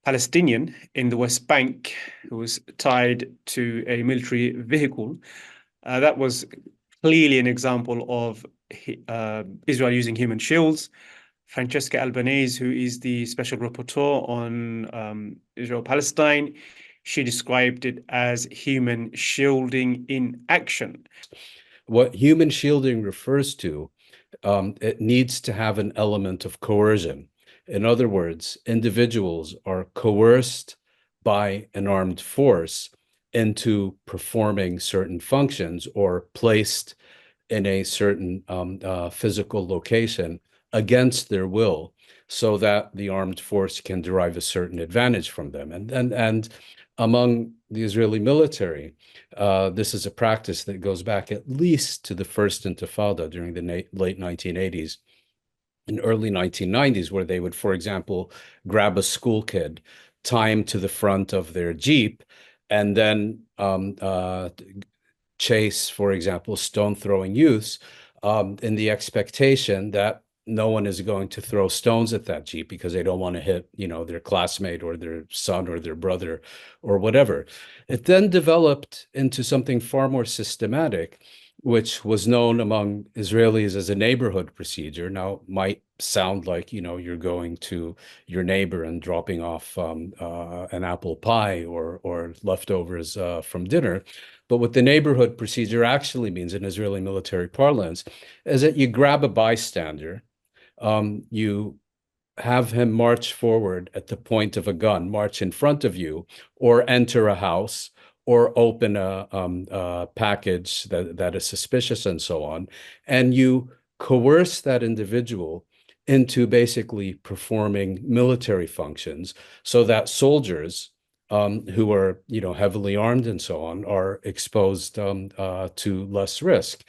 Palestinian in the West Bank who was tied to a military vehicle. That was clearly an example of Israel using human shields. Francesca Albanese, who is the special rapporteur on Israel-Palestine, she described it as human shielding in action. What human shielding refers to, it needs to have an element of coercion. In other words, individuals are coerced by an armed force into performing certain functions or placed in a certain physical location against their will, so that the armed force can derive a certain advantage from them. And among the Israeli military, this is a practice that goes back at least to the first Intifada during the late 1980s and early 1990s, where they would, for example, grab a school kid, tie him to the front of their Jeep, and then chase, for example, stone-throwing youths in the expectation that no one is going to throw stones at that Jeep because they don't want to hit, their classmate or their son or their brother or whatever. It then developed into something far more systematic, which was known among Israelis as a neighborhood procedure. Now, it might sound like, you're going to your neighbor and dropping off an apple pie or leftovers from dinner. But what the neighborhood procedure actually means in Israeli military parlance is that you grab a bystander, you have him march forward at the point of a gun, march in front of you, or enter a house, or open a package that is suspicious and so on. And you coerce that individual into basically performing military functions so that soldiers who are, heavily armed and so on are exposed to less risk.